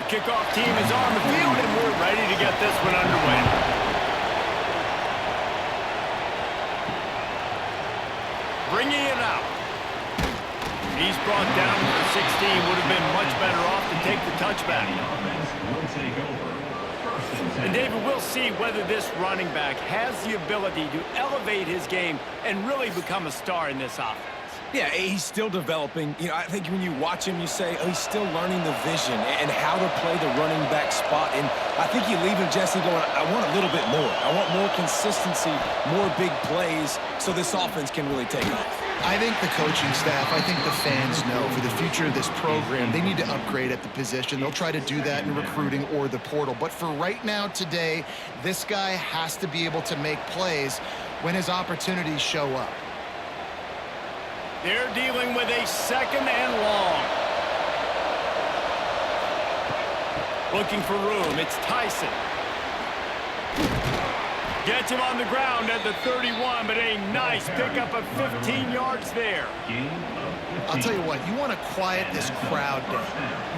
kickoff team is on the field, and we're ready to get this one underway. Bringing it out. He's brought down to the 16. Would have been much better off to take the touchback. And David, we'll see whether this running back has the ability to elevate his game and really become a star in this offense. Yeah, he's still developing. You know, I think when you watch him, you say, oh, he's still learning the vision and how to play the running back spot. And I think you leave him, Jesse, going, I want a little bit more. I want more consistency, more big plays, so this offense can really take off. I think the coaching staff, I think the fans know for the future of this program, they need to upgrade at the position. They'll try to do that in recruiting or the portal. But for right now, today, this guy has to be able to make plays when his opportunities show up. They're dealing with a 2nd and long. Looking for room. It's Tyson. Gets him on the ground at the 31, but a nice pickup of 15 yards there. I'll tell you what, you want to quiet this crowd down.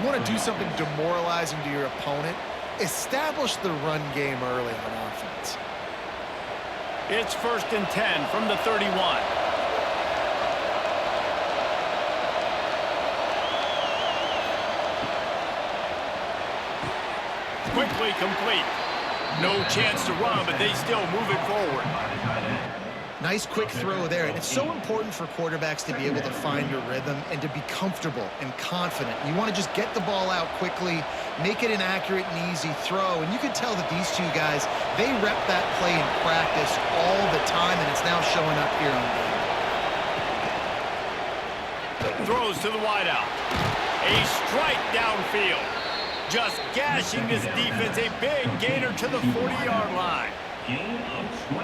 You want to do something demoralizing to your opponent. Establish the run game early on offense. It's 1st and 10 from the 31. Quickly complete. No chance to run, but they still move it forward. Nice quick throw there. And it's so important for quarterbacks to be able to find a rhythm and to be comfortable and confident. You want to just get the ball out quickly, make it an accurate and easy throw. And you can tell that these two guys, they rep that play in practice all the time, and it's now showing up here on game. Throws to the wideout. A strike downfield. Just gashing this defense, a big gainer to the 40-yard line.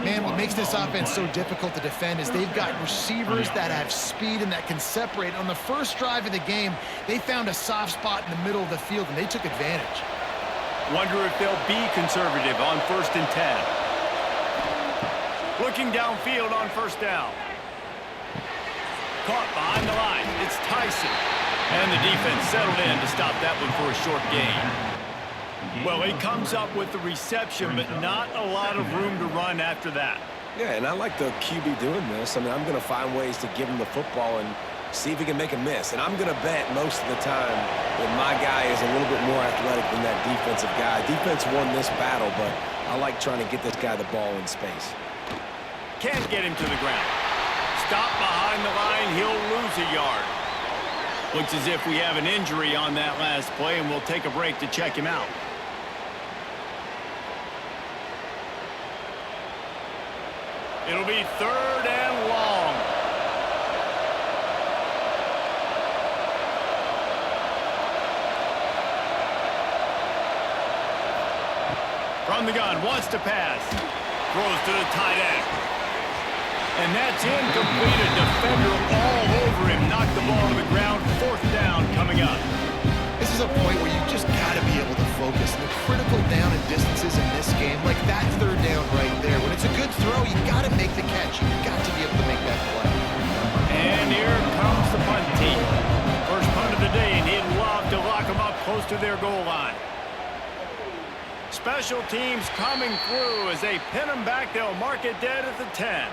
Man, what makes this offense so difficult to defend is they've got receivers that have speed and that can separate. On the first drive of the game, they found a soft spot in the middle of the field, and they took advantage. Wonder if they'll be conservative on 1st and 10. Looking downfield on 1st down. Caught behind the line. It's Tyson. And the defense settled in to stop that one for a short gain. Well, he comes up with the reception, but not a lot of room to run after that. Yeah, and I like the QB doing this. I mean, I'm going to find ways to give him the football and see if he can make a miss. And I'm going to bet most of the time that my guy is a little bit more athletic than that defensive guy. Defense won this battle, but I like trying to get this guy the ball in space. Can't get him to the ground. Stop behind the line. He'll lose a yard. Looks as if we have an injury on that last play, and we'll take a break to check him out. It'll be 3rd and long. From the gun, wants to pass. Throws to the tight end. And that's incomplete. A defender all over him. Knocked the ball to the ground. 4th down coming up. This is a point where you just got to be able to focus. The critical down and distances in this game, like that 3rd down right there. When it's a good throw, you got to make the catch. You've got to be able to make that play. And here comes the punt team. First punt of the day, and he'd love to lock them up close to their goal line. Special teams coming through as they pin them back. They'll mark it dead at the 10.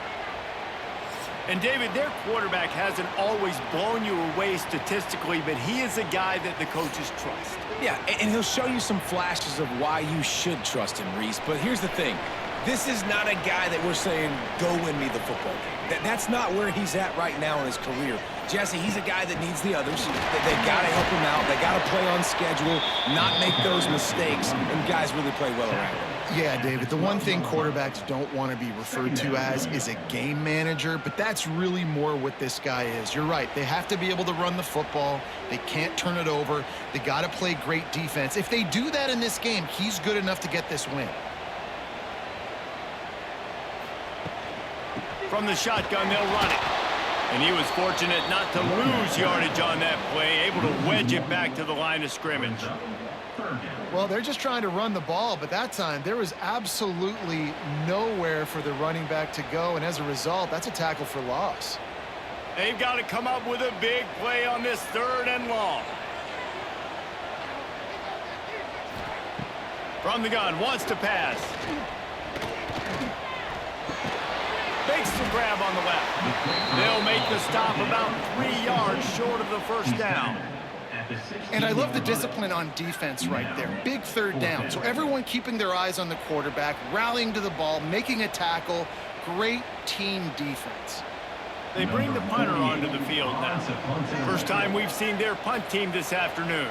And, David, their quarterback hasn't always blown you away statistically, but he is a guy that the coaches trust. Yeah, and he'll show you some flashes of why you should trust him, Reese. But here's the thing. This is not a guy that we're saying, go win me the football game. That's not where he's at right now in his career. Jesse, he's a guy that needs the others. They got to help him out. They got to play on schedule, not make those mistakes, and guys really play well around him. Yeah, David, the one thing quarterbacks don't want to be referred to as is a game manager, but that's really more what this guy is. You're right. They have to be able to run the football. They can't turn it over. They got to play great defense. If they do that in this game, he's good enough to get this win. From the shotgun, they'll run it. And he was fortunate not to lose yardage on that play, able to wedge it back to the line of scrimmage. Well, they're just trying to run the ball, but that time there was absolutely nowhere for the running back to go, and as a result, that's a tackle for loss. They've got to come up with a big play on this 3rd and long. From the gun, wants to pass. Makes the grab on the left. They'll make the stop about 3 yards short of the first down. And I love the discipline on defense right there. Big third down. So everyone keeping their eyes on the quarterback, rallying to the ball, making a tackle. Great team defense. They bring the punter onto the field now. First time we've seen their punt team this afternoon.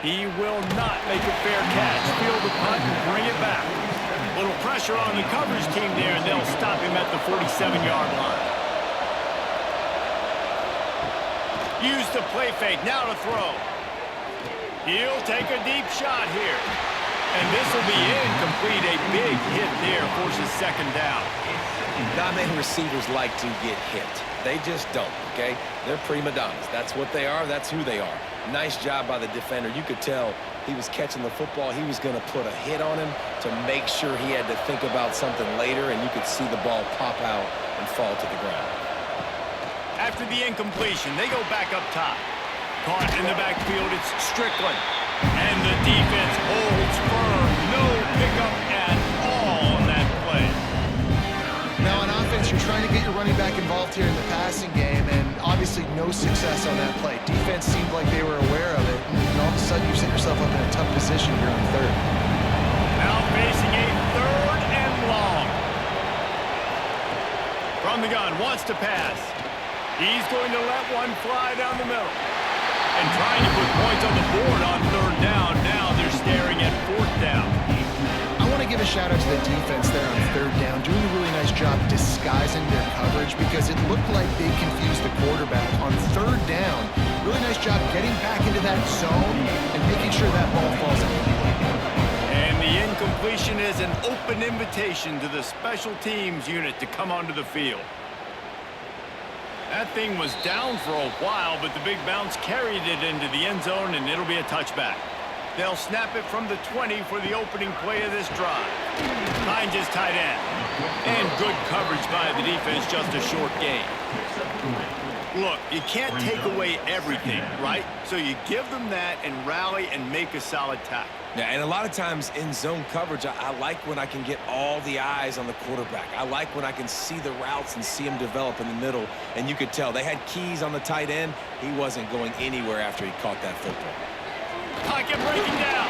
He will not make a fair catch. Field the punt and bring it back. A little pressure on the coverage team there, and they'll stop him at the 47-yard line. Use the play fake. Now to throw. He'll take a deep shot here. And this will be incomplete. A big hit there forces second down. Not many receivers like to get hit. They just don't, okay? They're prima donnas. That's what they are. That's who they are. Nice job by the defender. You could tell he was catching the football. He was going to put a hit on him to make sure he had to think about something later, and you could see the ball pop out and fall to the ground. After the incompletion, they go back up top. Caught in the backfield, it's Strickland. And the defense holds firm. No pickup at all on that play. Now on offense, you're trying to get your running back involved here in the passing game, and obviously no success on that play. Defense seemed like they were aware of it, and all of a sudden you set yourself up in a tough position here on third. Now facing a third and long. From the gun, wants to pass. He's going to let one fly down the middle. And trying to put points on the board on third down. Now they're staring at fourth down. I want to give a shout out to the defense there on third down, doing a really nice job disguising their coverage because it looked like they confused the quarterback. On third down, really nice job getting back into that zone and making sure that ball falls out. And the incompletion is an open invitation to the special teams unit to come onto the field. That thing was down for a while, but the big bounce carried it into the end zone, and it'll be a touchback. They'll snap it from the 20 for the opening play of this drive. Behind his tight end. And good coverage by the defense, just a short gain. Look, you can't take away everything, right? So you give them that and rally and make a solid tackle. Yeah, and a lot of times in zone coverage, I like when I can get all the eyes on the quarterback. I like when I can see the routes and see them develop in the middle. And you could tell they had keys on the tight end. He wasn't going anywhere after he caught that football. Pocket breaking down.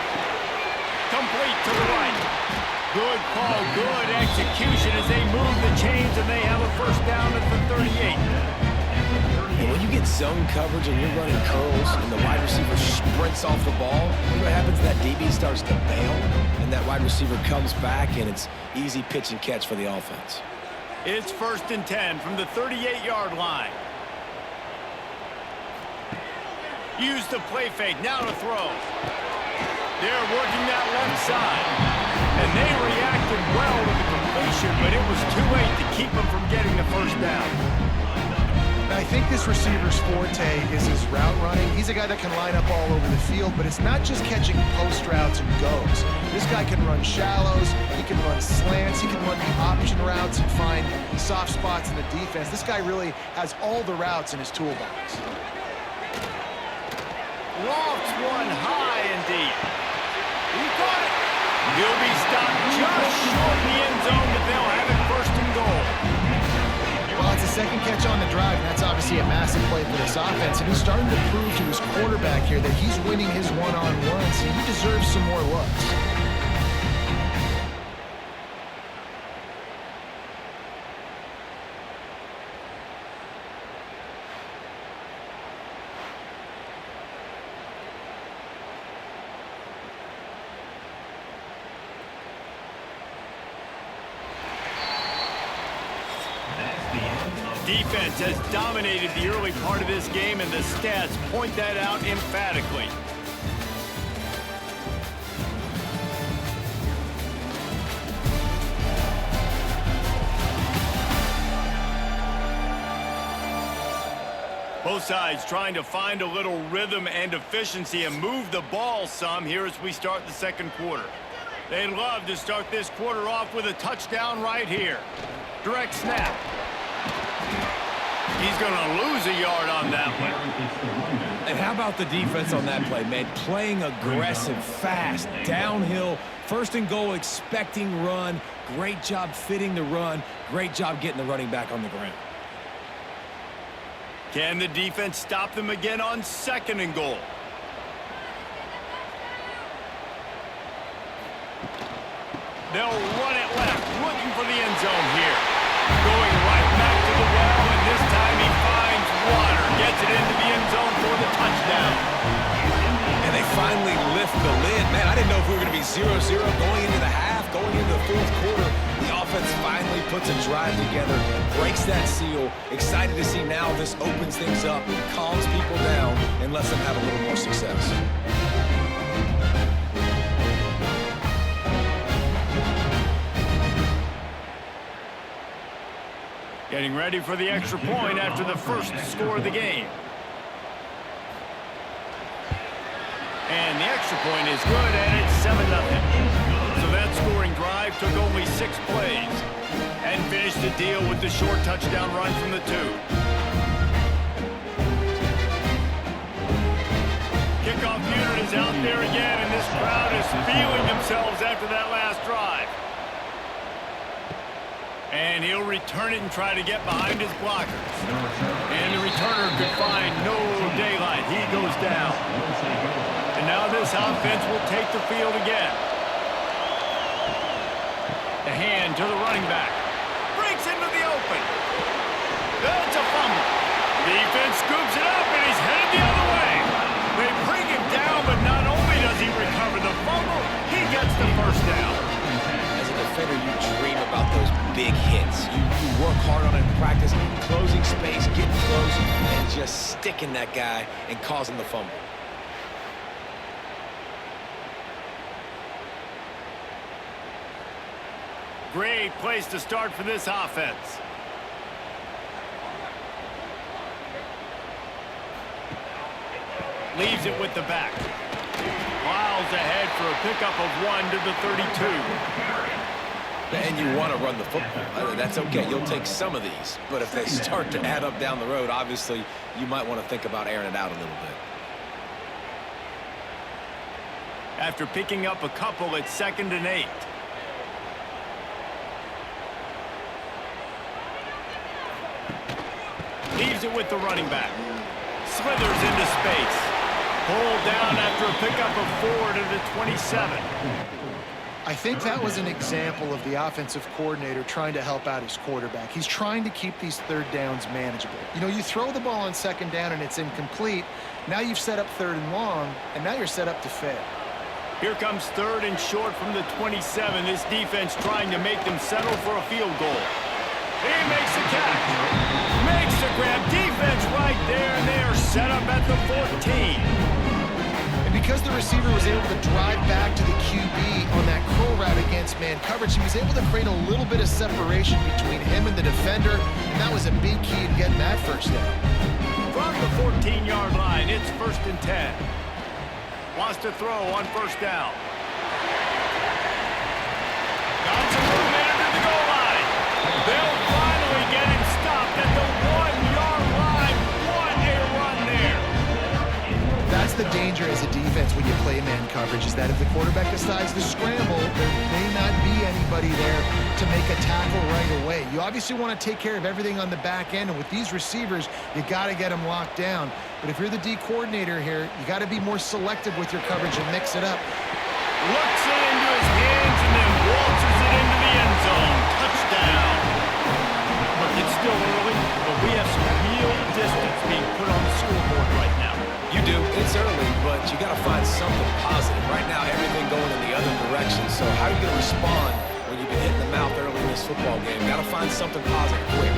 Complete to the right. Good call, good execution as they move the chains, and they have a first down at the 38. And when you get zone coverage and you're running curls and the wide receiver sprints off the ball, you know what happens? That DB starts to bail, and that wide receiver comes back, and it's easy pitch and catch for the offense. It's 1st and 10 from the 38-yard line. Use the play fake. Now to throw. They're working that left side. And they reacted well to the completion, but it was too late to keep them from getting the first down. I think this receiver's forte is his route running. He's a guy that can line up all over the field, but it's not just catching post routes and goes. This guy can run shallows, he can run slants, he can run the option routes and find soft spots in the defense. This guy really has all the routes in his toolbox. Lofts one high and deep. He caught it. He'll be stopped just short of the end zone, but they'll have it 1st and goal. Well, it's a second catch on the drive, and that's obviously a massive play for this offense. And he's starting to prove to his quarterback here that he's winning his one-on-ones, and he deserves some more looks. Defense has dominated the early part of this game, and the stats point that out emphatically. Both sides trying to find a little rhythm and efficiency and move the ball some here as we start the second quarter. They'd love to start this quarter off with a touchdown right here. Direct snap. He's going to lose a yard on that one. And how about the defense on that play, man? Playing aggressive, fast, downhill, first and goal, expecting run. Great job fitting the run. Great job getting the running back on the ground. Can the defense stop them again on second and goal? They'll run it left, looking for the end zone here. Going right back to the well, and this time he finds water. Gets it into the end zone for the touchdown. And they finally lift the lid. Man, I didn't know if we were going to be 0-0 going into the half, going into the fourth quarter. The offense finally puts a drive together, breaks that seal. Excited to see now this opens things up, calms people down, and lets them have a little more success. Getting ready for the extra point after the first score of the game. And the extra point is good, and it's 7-0. So that scoring drive took only 6 plays and finished the deal with the short touchdown run from the 2. Kickoff unit is out there again, and this crowd is feeling themselves after that last drive. And he'll return it and try to get behind his blockers. And the returner could find no daylight. He goes down. And now this offense will take the field again. The hand to the running back. Breaks into the open. That's a fumble. Defense scoops it up, and he's headed the other way. They bring him down, but not only does he recover the fumble, he gets the first down. As a defender, you dream about those big hits. You work hard on it in practice, closing space, getting close, and just sticking that guy and causing the fumble. Great place to start for this offense. Leaves it with the back. Miles ahead for a pickup of 1 to the 32. And you want to run the football. That's okay. You'll take some of these. But if they start to add up down the road, obviously, you might want to think about airing it out a little bit. After picking up a couple, it's 2nd and 8. Leaves it with the running back. Slithers into space. Pulled down after a pickup of 4 to the 27. I think that was an example of the offensive coordinator trying to help out his quarterback. He's trying to keep these third downs manageable. You know, you throw the ball on 2nd down and it's incomplete. Now you've set up 3rd and long, and now you're set up to fail. Here comes 3rd and short from the 27. This defense trying to make them settle for a field goal. He makes the catch. Makes the grab. Defense right there, and they are set up at the 14. And because the receiver was able to drive back to the QB on that curl route against man coverage, he was able to create a little bit of separation between him and the defender, and that was a big key in getting that first down. From the 14-yard line, it's 1st and 10. Wants to throw on 1st down. Got some movement into the goal line. They'll finally get him stopped at the 1-yard line. What a run there. That's the danger as a defense when you play man coverage, is that if the quarterback decides to scramble, there may not be anybody there to make a tackle right away. You obviously want to take care of everything on the back end, and with these receivers, you got to get them locked down. But if you're the D coordinator here, you got to be more selective with your coverage and mix it up. Looks it into his hands and then waltzes it into the end zone. Touchdown. Look, it's still early, but we have some real distance being put on the scoreboard right now. You do. It's early, but you got to find something positive. Right now, everything going in the other direction. So how are you going to respond when you've been hit in the mouth early in this football game? Got to find something positive quick.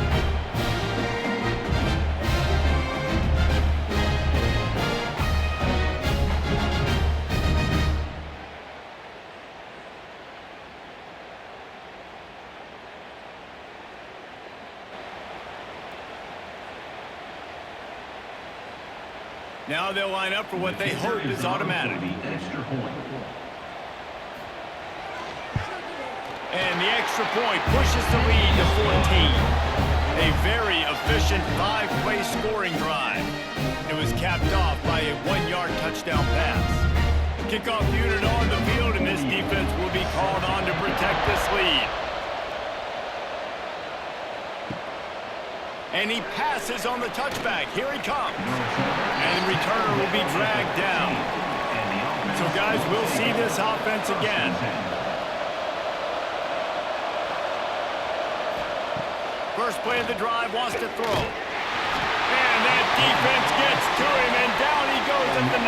Now they'll line up for what they hope is automatic. And the extra point pushes the lead to 14. A very efficient 5-play scoring drive. It was capped off by a 1-yard touchdown pass. Kickoff unit on the field, and this defense will be called on to protect this lead. And he passes on the touchback. Here he comes. And the returner will be dragged down. So, guys, we'll see this offense again. First play of the drive, wants to throw. And that defense gets to him, and down he goes at the 9.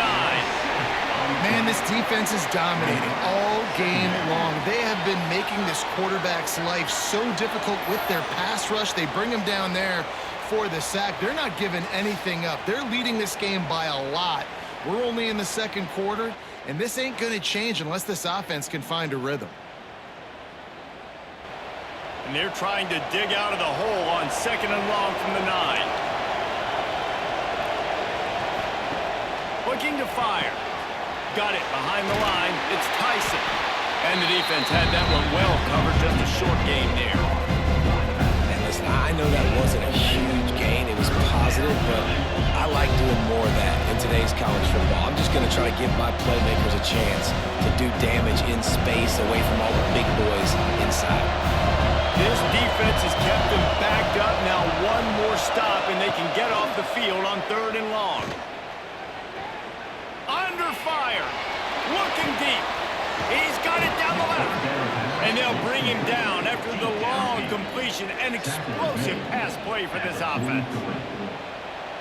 Man, this defense is dominating all game long. They have been making this quarterback's life so difficult with their pass rush. They bring him down there for the sack. They're not giving anything up. They're leading this game by a lot. We're only in the second quarter, and this ain't going to change unless this offense can find a rhythm. And they're trying to dig out of the hole on 2nd and long from the 9. Looking to fire. Got it behind the line. It's Tyson. And the defense had that one well covered. Just a short game there. And listen, I know that wasn't a huge gain. It was positive, but I like doing more of that in today's college football. I'm just going to try to give my playmakers a chance to do damage in space away from all the big boys inside. This defense has kept them backed up. Now one more stop, and they can get off the field on 3rd and long. Under fire, looking deep. He's got it down the left. And they'll bring him down after the long completion. An explosive pass play for this offense.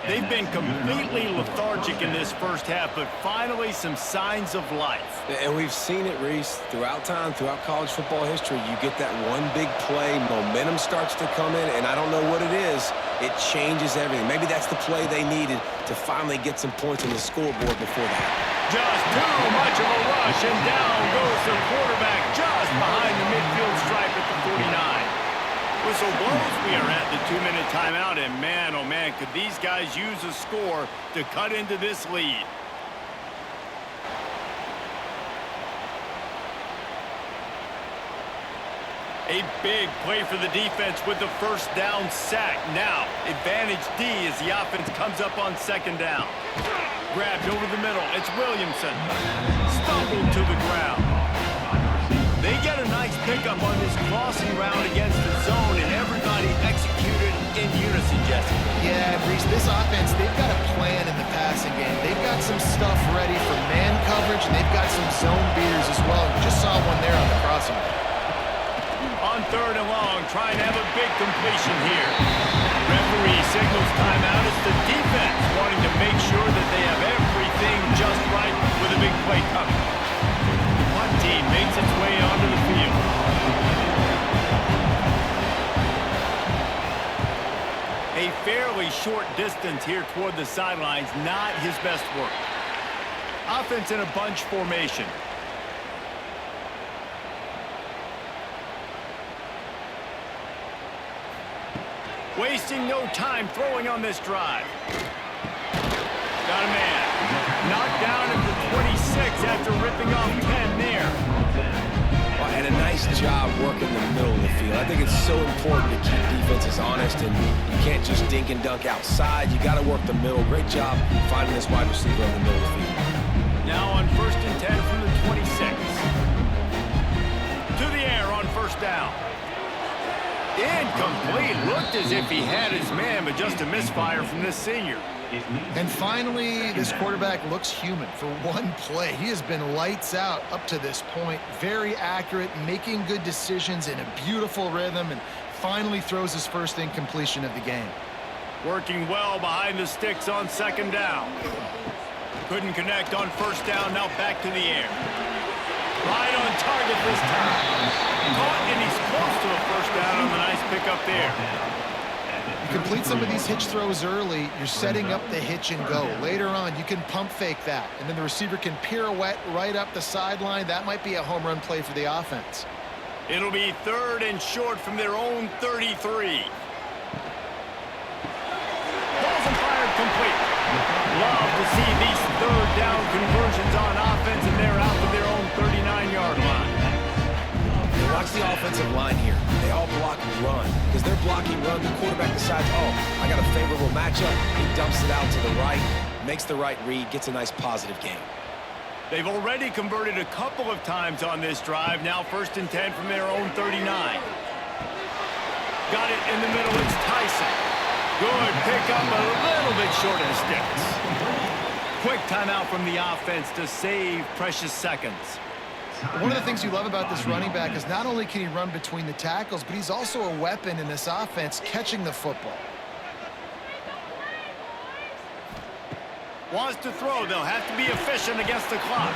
They've been completely lethargic in this first half, but finally some signs of life. And we've seen it, Reese, throughout time, throughout college football history. You get that one big play, momentum starts to come in, and I don't know what it is. It changes everything. Maybe that's the play they needed to finally get some points on the scoreboard before that. Just too much of a rush, and down goes the quarterback just behind the midfield stripe at the 49. Whistle blows. We are at the 2-minute timeout, and man, oh man, could these guys use a score to cut into this lead. A big play for the defense with the first down sack. Now, advantage D as the offense comes up on 2nd down. Grabbed over the middle. It's Williamson. Stumbled to the ground. They get a nice pickup on this crossing route against the zone, and everybody executed in unison, Jesse. Yeah, Reese, this offense, they've got a plan in the passing game. They've got some stuff ready for man coverage, and they've got some zone beaters as well. You just saw one there on the crossing route. On 3rd and long, trying to have a big completion here. Referee signals timeout. It's the defense wanting to make sure that they have everything just right with a big play coming. One team makes its way onto the field. A fairly short distance here toward the sidelines, not his best work. Offense in a bunch formation. Wasting no time throwing on this drive. Got a man. Knocked down at the 26 after ripping off 10 there. And a nice job working the middle of the field. I think it's so important to keep defenses honest, and you can't just dink and dunk outside. You got to work the middle. Great job finding this wide receiver in the middle of the field. Now on 1st and 10 from the 26. To the air on 1st down. Incomplete. Looked as if he had his man, but just a misfire from this senior. And finally, this quarterback looks human for one play. He has been lights out up to this point. Very accurate, making good decisions in a beautiful rhythm, and finally throws his first incompletion of the game. Working well behind the sticks on 2nd down. Couldn't connect on 1st down. Now back to the air. Right on target this time. Caught, and he's close to a 1st down on the nice pickup there. You complete some of these hitch throws early, you're setting up the hitch and go. Later on, you can pump fake that, and then the receiver can pirouette right up the sideline. That might be a home run play for the offense. It'll be 3rd and short from their own 33. Balls and fired complete. Love to see these 3rd down conversions on offense, and they're out to their own 39-yard line. Watch the offensive line here. They all block and run. Because they're blocking run, the quarterback decides, oh, I got a favorable matchup. He dumps it out to the right. makes the right read, gets a nice positive gain. They've already converted a couple of times on this drive. Now 1st and 10 from their own 39. Got it in the middle. It's Tyson. Good pickup, a little bit short of the sticks. Quick timeout from the offense to save precious seconds. One of the things you love about this running back is not only can he run between the tackles, but he's also a weapon in this offense catching the football. Wants to throw. They'll have to be efficient against the clock.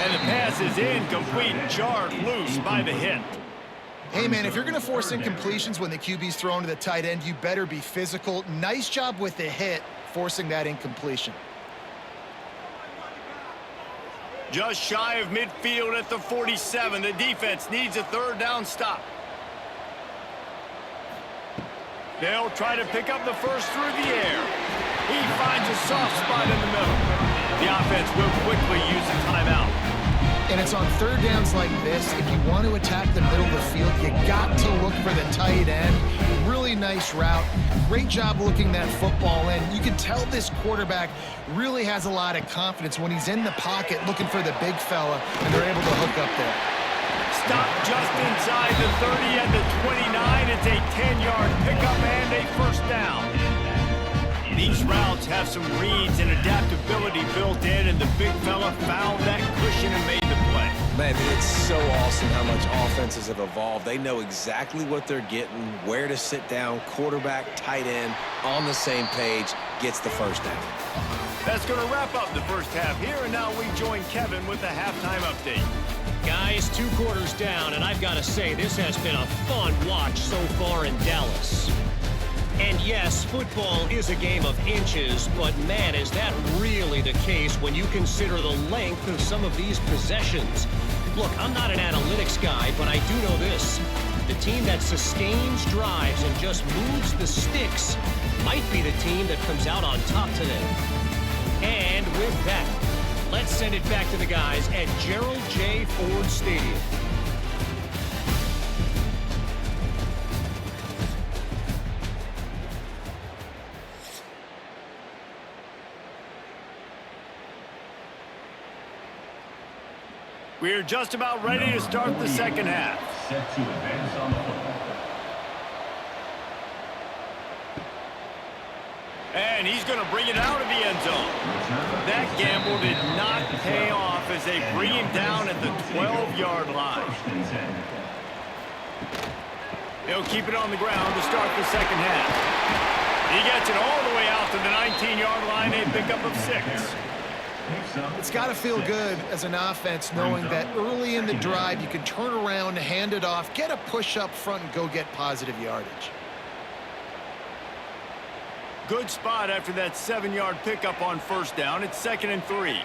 And the pass is incomplete, jarred loose by the hit. Hey, man, if you're going to force incompletions when the QB's thrown to the tight end, you better be physical. Nice job with the hit, forcing that incompletion. Just shy of midfield at the 47. The defense needs a 3rd down stop. They'll try to pick up the first through the air. He finds a soft spot in the middle. The offense will quickly use a timeout. And it's on 3rd downs like this. If you want to attack the middle of the field, you got to look for the tight end. Really nice route. Great job looking that football in. You can tell this quarterback really has a lot of confidence when he's in the pocket looking for the big fella, and they're able to hook up there. Stop just inside the 30 at the 29. It's a 10-yard pickup and a 1st down. These routes have some reads and adaptability built in, and the big fella found that cushion and made the play. Man, it's so awesome how much offenses have evolved. They know exactly what they're getting, where to sit down, quarterback, tight end, on the same page, gets the 1st down. That's going to wrap up the first half here, and now we join Kevin with the halftime update. Guys, 2 quarters down, and I've got to say, this has been a fun watch so far in Dallas. And yes, football is a game of inches, but man, is that really the case when you consider the length of some of these possessions. Look, I'm not an analytics guy, but I do know this. The team that sustains drives and just moves the sticks might be the team that comes out on top today. And with that, let's send it back to the guys at Gerald J. Ford Stadium. We're just about ready to start the second half. Set to advance on the football. And he's going to bring it out of the end zone. That gamble did not pay off as they bring him down at the 12-yard line. He'll keep it on the ground to start the second half. He gets it all the way out to the 19-yard line, a pickup of 6. It's got to feel good as an offense knowing that early in the drive you can turn around, hand it off, get a push up front, and go get positive yardage. Good spot after that 7-yard pickup on 1st down. It's 2nd and 3.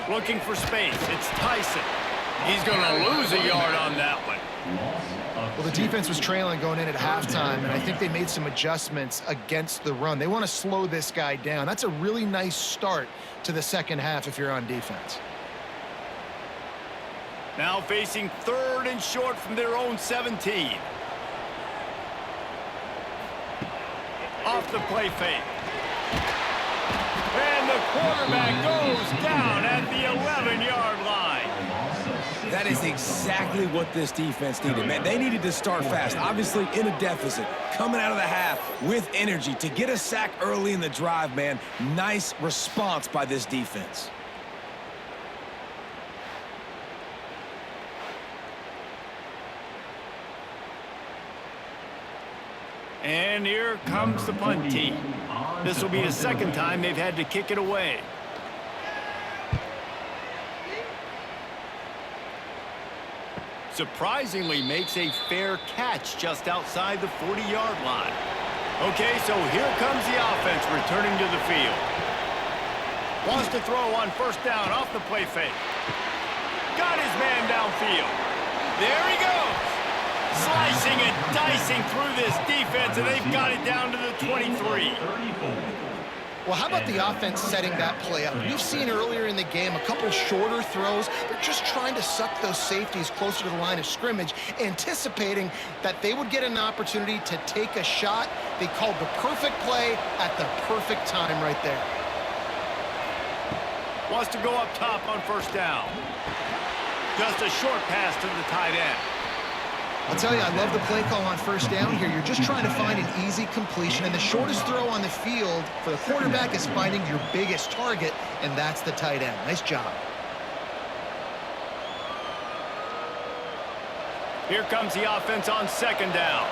Looking for space. It's Tyson. He's going to lose a yard on that one. Well, the defense was trailing going in at halftime, and I think they made some adjustments against the run. They want to slow this guy down. That's a really nice start to the second half if you're on defense. Now facing 3rd and short from their own 17. Off the play fake. And the quarterback goes down at the 11-yard line. That is exactly what this defense needed, man. They needed to start fast, obviously in a deficit, coming out of the half with energy to get a sack early in the drive, man. Nice response by this defense. And here comes the punt team. This will be the 2nd time they've had to kick it away. Surprisingly makes a fair catch just outside the 40-yard line. Okay, so here comes the offense returning to the field. Wants to throw on 1st down off the play fake. Got his man downfield. There he goes. Slicing and dicing through this defense, and they've got it down to the 23. Well, how about the offense setting that play up? We've seen earlier in the game a couple shorter throws. They're just trying to suck those safeties closer to the line of scrimmage, anticipating that they would get an opportunity to take a shot. They called the perfect play at the perfect time right there. Wants to go up top on first down. Just a short pass to the tight end. I'll tell you, I love the play call on first down here. You're just trying to find an easy completion, and the shortest throw on the field for the quarterback is finding your biggest target, and that's the tight end. Nice job. Here comes the offense on second down.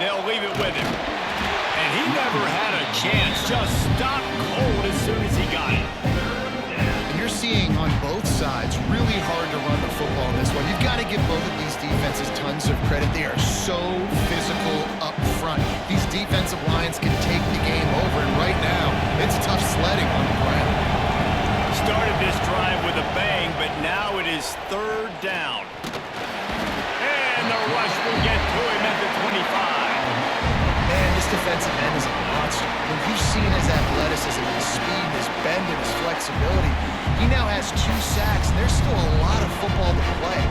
They'll leave it with him. And he never had a chance. Just stopped cold as soon as he got it. You're seeing on both sides really hard to run the football in this one. You've got to give both of these defenses tons of credit. They are so physical up front. These defensive lines can take the game over, and right now, it's tough sledding on the ground. Started this drive with a bang, but now it is third down. And the rush will get to him at the 25. Man, this defensive end is a monster. When you've seen his athleticism, his speed, his bend, and his flexibility, he now has 2 sacks, and there's still a lot of football to play.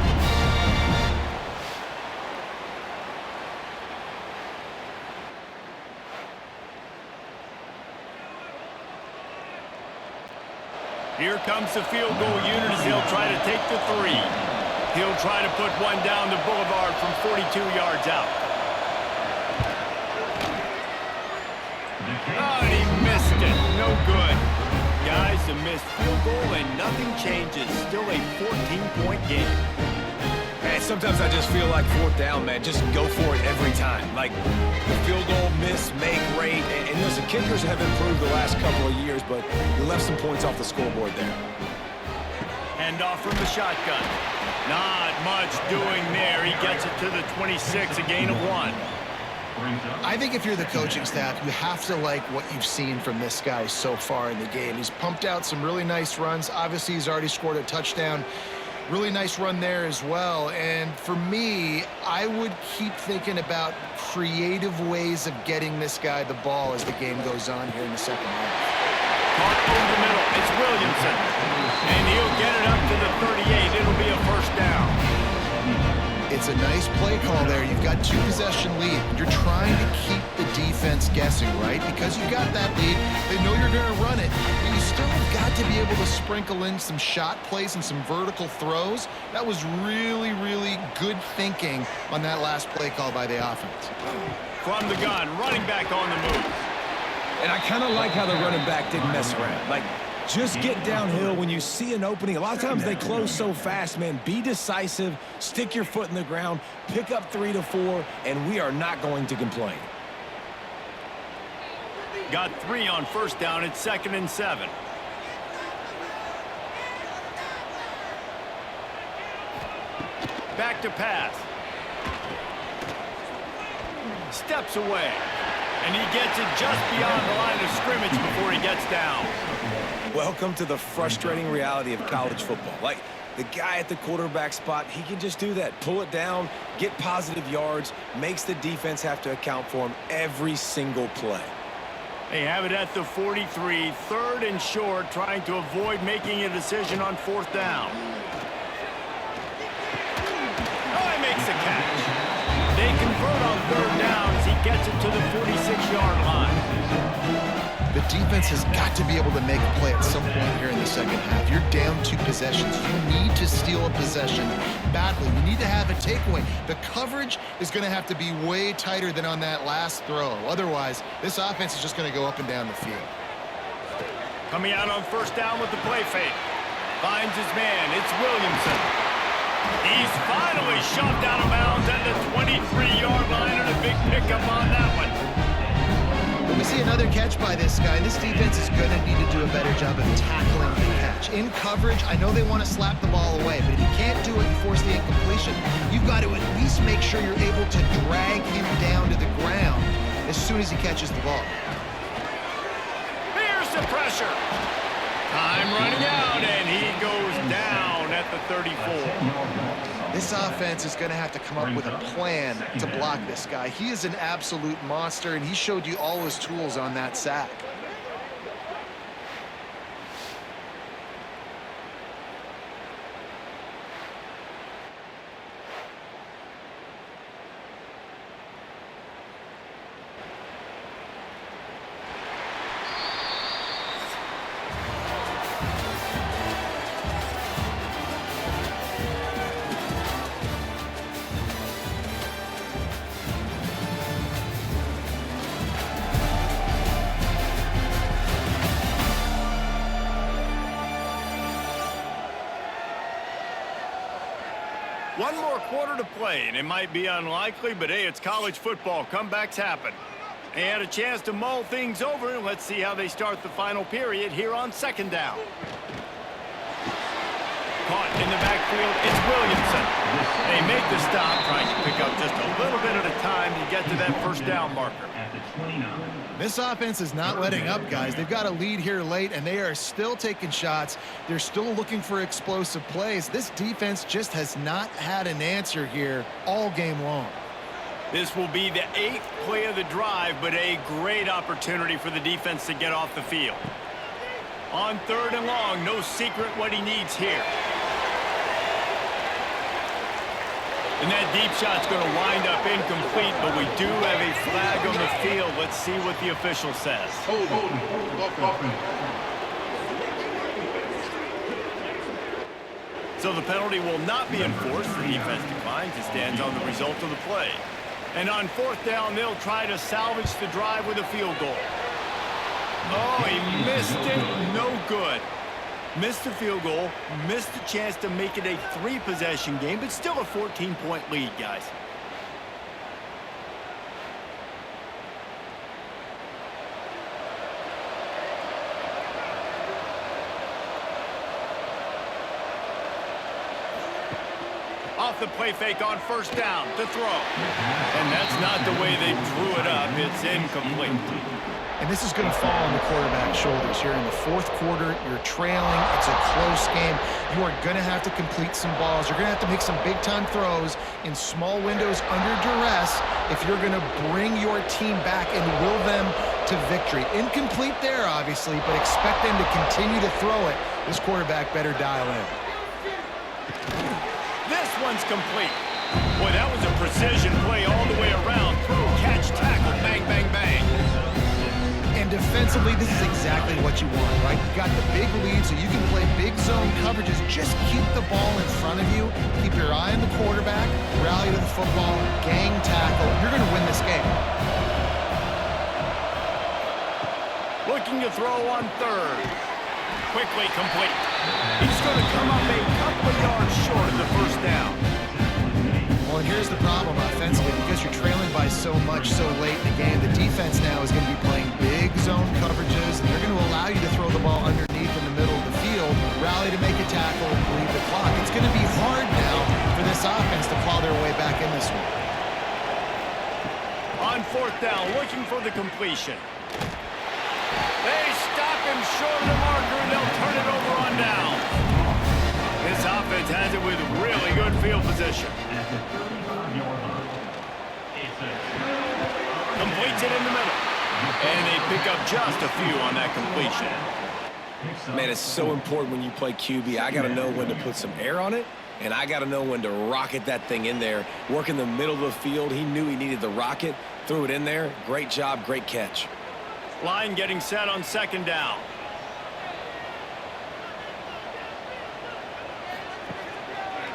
Here comes the field goal unit as they'll try to take the 3. He'll try to put one down the boulevard from 42 yards out. Oh, and he missed it. No good. Guys, a missed field goal and nothing changes. Still a 14-point game. Man, sometimes I just feel like fourth down, man. Just go for it every time. Like, the field goal, miss, make, rate. And listen, kickers have improved the last couple of years, but you left some points off the scoreboard there. Hand off from the shotgun. Not much doing there. He gets it to the 26, a gain of 1. I think if you're the coaching staff, you have to like what you've seen from this guy so far in the game. He's pumped out some really nice runs. Obviously, he's already scored a touchdown. Really nice run there as well. And for me, I would keep thinking about creative ways of getting this guy the ball as the game goes on here in the second half. Caught over the middle. It's Williamson. And he'll get it up to the 38. It'll be a first down. It's a nice play call there. You've got 2-possession lead. You're trying to keep the defense guessing, right? Because you got that lead, they know you're going to run it, but you still have got to be able to sprinkle in some shot plays and some vertical throws. That was really, really good thinking on that last play call by the offense. From the gun, running back on the move. And I kind of like how the running back didn't mess around. Like, just get downhill when you see an opening. A lot of times they close so fast, man. Be decisive, stick your foot in the ground, pick up 3 to 4, and we are not going to complain. Got 3 on first down. It's 2nd and 7. Back to pass. Steps away. And he gets it just beyond the line of scrimmage before he gets down. Welcome to the frustrating reality of college football. Like, the guy at the quarterback spot, he can just do that. Pull it down, get positive yards, makes the defense have to account for him every single play. They have it at the 43, 3rd and short, trying to avoid making a decision on 4th down. Oh, he makes the catch. They convert on 3rd down as he gets it to the 46-yard line. The defense has got to be able to make a play at some point here in the second half. You're down 2 possessions. You need to steal a possession badly. You need to have a takeaway. The coverage is going to have to be way tighter than on that last throw. Otherwise, this offense is just going to go up and down the field. Coming out on 1st down with the play fake. Finds his man. It's Williamson. He's finally shoved out of bounds at the 23-yard line, and a big pickup on that one. We see another catch by this guy. This defense is going to need to do a better job of tackling the catch. In coverage, I know they want to slap the ball away, but if you can't do it and force the incompletion, you've got to at least make sure you're able to drag him down to the ground as soon as he catches the ball. Here's the pressure. Time running out, and he goes down at the 34. This offense is going to have to come up with a plan to block this guy. He is an absolute monster, and he showed you all his tools on that sack. One more quarter to play, and it might be unlikely, but hey, it's college football. Comebacks happen. They had a chance to mull things over, and let's see how they start the final period here on second down. Caught in the backfield, it's Williamson. They make the stop, trying to pick up just a little bit at a time to get to that first down marker. At the 29. This offense is not letting up, guys. They've got a lead here late, and they are still taking shots. They're still looking for explosive plays. This defense just has not had an answer here all game long. This will be the 8th play of the drive, but a great opportunity for the defense to get off the field. On 3rd and long, no secret what he needs here. And that deep shot's going to wind up incomplete, but we do have a flag on the field. Let's see what the official says. So the penalty will not be enforced. The defense declines. It stands on the result of the play. And on 4th down, they'll try to salvage the drive with a field goal. Oh, he missed it. No good. Missed the field goal, missed the chance to make it a 3-possession game, but still a 14-point lead, guys. Off the play fake on 1st down to throw. And that's not the way they drew it up. It's incomplete. And this is going to fall on the quarterback's shoulders here in the 4th quarter. You're trailing. It's a close game. You are going to have to complete some balls. You're going to have to make some big-time throws in small windows under duress if you're going to bring your team back and will them to victory. Incomplete there, obviously, but expect them to continue to throw it. This quarterback better dial in. This one's complete. Boy, that was a precision play all the way around. Throw, catch, tackle, bang, bang, bang. And defensively, this is exactly what you want, right? You've got the big lead, so you can play big zone coverages. Just keep the ball in front of you. Keep your eye on the quarterback. Rally to the football. Gang tackle. You're going to win this game. Looking to throw on 3rd. Quickly complete. He's going to come up a couple of yards short of the 1st down. Well, and here's the problem offensively. Because you're trailing by so much so late in the game, the defense now is going to be playing big zone coverages, and they're going to allow you to throw the ball underneath in the middle of the field, rally to make a tackle, and bleed the clock. It's going to be hard now for this offense to claw their way back in this one. On 4th down, looking for the completion. They stop him short of the marker, and they'll turn it over on down. This offense has it with really good field position. At the 35-yard line. It's a Completes it in the middle. And they pick up just a few on that completion. Man, it's so important when you play QB. I got to know when to put some air on it, and I got to know when to rocket that thing in there. Work in the middle of the field. He knew he needed the rocket, threw it in there. Great job, great catch. Line getting set on 2nd down.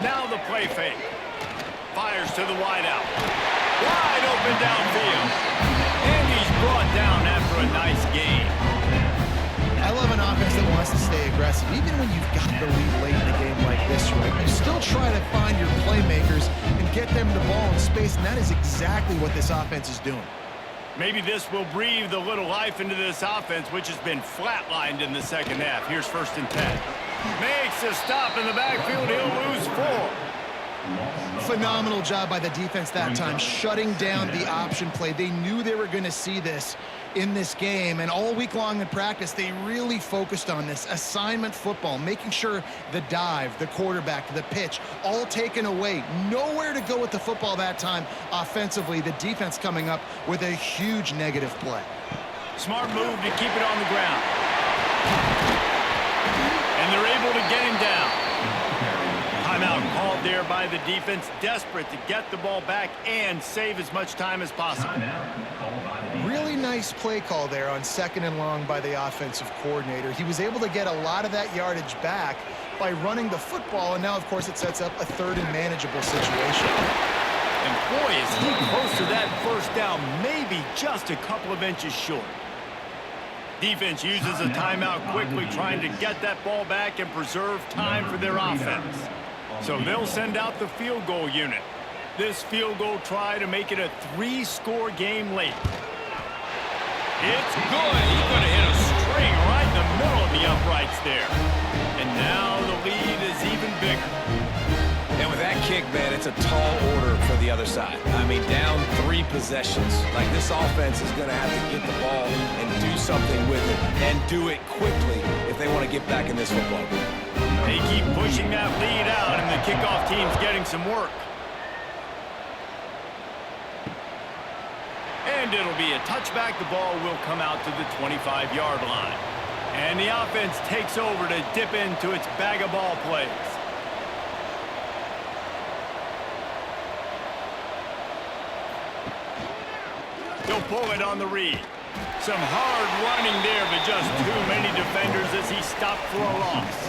Now the play fake. Fires to the wideout. Wide open downfield. And he's brought down after a nice gain. I love an offense that wants to stay aggressive. Even when you've got the lead late in a game like this, right? You still try to find your playmakers and get them the ball in space, and that is exactly what this offense is doing. Maybe this will breathe a little life into this offense, which has been flatlined in the 2nd half. Here's 1st and 10. Makes a stop in the backfield. He'll lose 4. Phenomenal job by the defense that time, shutting down the option play. They knew they were going to see this in this game, and all week long in practice, they really focused on this assignment football, making sure the dive, the quarterback, the pitch, all taken away. Nowhere to go with the football that time offensively. The defense coming up with a huge negative play. Smart move to keep it on the ground. And they're able to get him down. Timeout called there by the defense, desperate to get the ball back and save as much time as possible. Really nice play call there on 2nd and long by the offensive coordinator. He was able to get a lot of that yardage back by running the football, and now, of course, it sets up a 3rd and manageable situation. And boy, is he close to that first down, maybe just a couple of inches short. Defense uses a timeout quickly, trying to get that ball back and preserve time for their offense. So they'll send out the field goal unit. This field goal try to make it a 3-score game late. It's good. He's going to hit a string right in the middle of the uprights there. And now the lead is even bigger. And with that kick, man, it's a tall order for the other side. I mean, down 3 possessions. Like, this offense is going to have to get the ball and do something with it, and do it quickly if they want to get back in this football game. They keep pushing that lead out, and the kickoff team's getting some work. And it'll be a touchback. The ball will come out to the 25-yard line. And the offense takes over to dip into its bag of ball plays. He'll pull it on the read. Some hard running there, but just too many defenders as he stopped for a loss.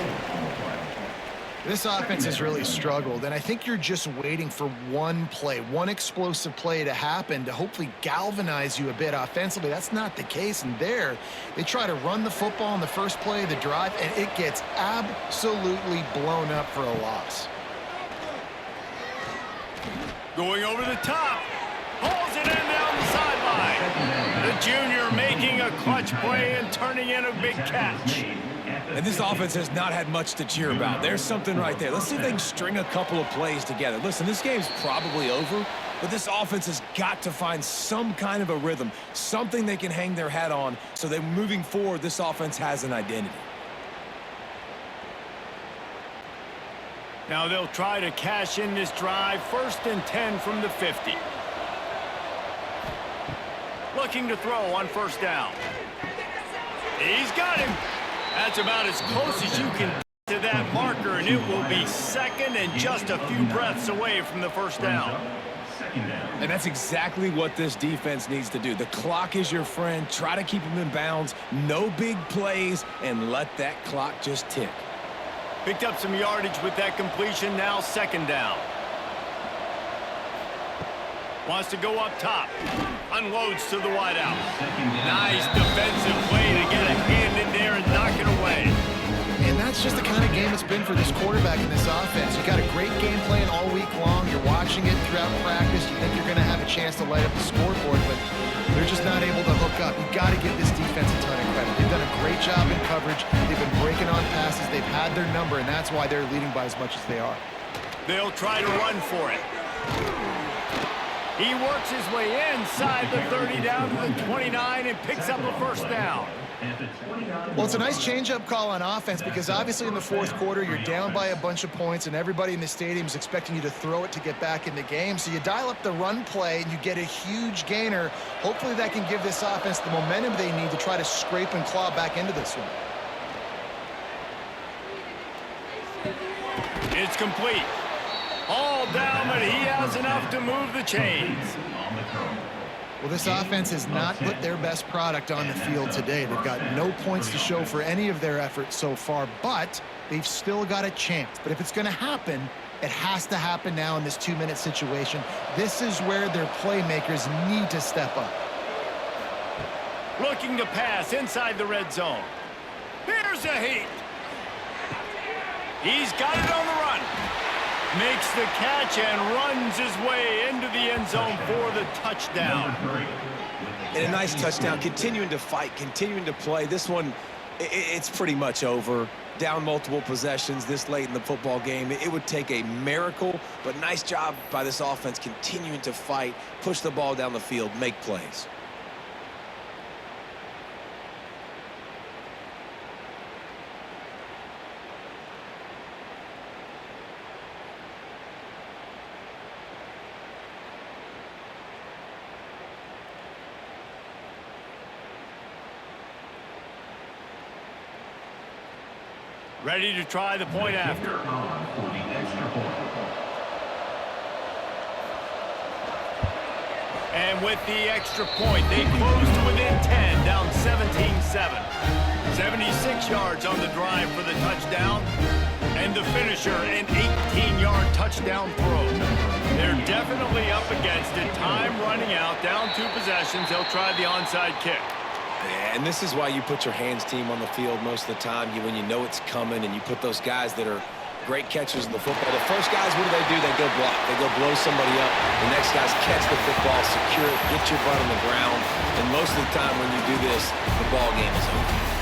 This offense has really struggled, and I think you're just waiting for one play, one explosive play to happen to hopefully galvanize you a bit offensively. That's not the case, and there, they try to run the football in the first play of the drive, and it gets absolutely blown up for a loss. Going over the top. Pulls it in down the sideline. The junior making a clutch play and turning in a big catch. And this offense has not had much to cheer about. There's something right there. Let's see if they can string a couple of plays together. Listen, this game's probably over, but this offense has got to find some kind of a rhythm, something they can hang their hat on so that moving forward, this offense has an identity. Now they'll try to cash in this drive. 1st and 10 from the 50. Looking to throw on 1st down. He's got him. That's about as close as you can get to that marker, and it will be 2nd and just a few breaths away from the 1st down. And that's exactly what this defense needs to do. The clock is your friend. Try to keep them in bounds. No big plays, and let that clock just tick. Picked up some yardage with that completion. Now 2nd down. Wants to go up top. Unloads to the wideout. Nice defensive play to get a hand in there and knock it away. And that's just the kind of game it's been for this quarterback in this offense. You got a great game plan all week long. You're watching it throughout practice. You think you're going to have a chance to light up the scoreboard, but they're just not able to hook up. You've got to give this defense a ton of credit. They've done a great job in coverage. They've been breaking on passes. They've had their number, and that's why they're leading by as much as they are. They'll try to run for it. He works his way inside the 30 down to the 29 and picks up a 1st down. Well, it's a nice change-up call on offense because obviously in the 4th quarter, you're down by a bunch of points and everybody in the stadium is expecting you to throw it to get back in the game. So you dial up the run play and you get a huge gainer. Hopefully that can give this offense the momentum they need to try to scrape and claw back into this one. It's complete. All down, but he has enough to move the chains. Well, this offense has not put their best product on the field today. They've got no points to show for any of their efforts so far, but they've still got a chance. But if it's going to happen, it has to happen now in this 2-minute situation. This is where their playmakers need to step up. Looking to pass inside the red zone. Here's a heat. He's got it on the run. Makes the catch and runs his way into the end zone for the touchdown. And a nice touchdown, continuing to fight, continuing to play. This one, it's pretty much over. Down multiple possessions this late in the football game. It would take a miracle, but nice job by this offense continuing to fight, push the ball down the field, make plays. Ready to try the point after. On for the extra point. And with the extra point, they close to within 10, down 17-7. 76 yards on the drive for the touchdown. And the finisher, an 18-yard touchdown throw. They're definitely up against it. Time running out, down 2 possessions. They'll try the onside kick. Yeah, and this is why you put your hands team on the field most of the time when you know it's coming, and you put those guys that are great catchers in the football. The first guys, what do? They go block. They go blow somebody up. The next guys catch the football, secure it, get your butt on the ground. And most of the time when you do this, the ball game is over.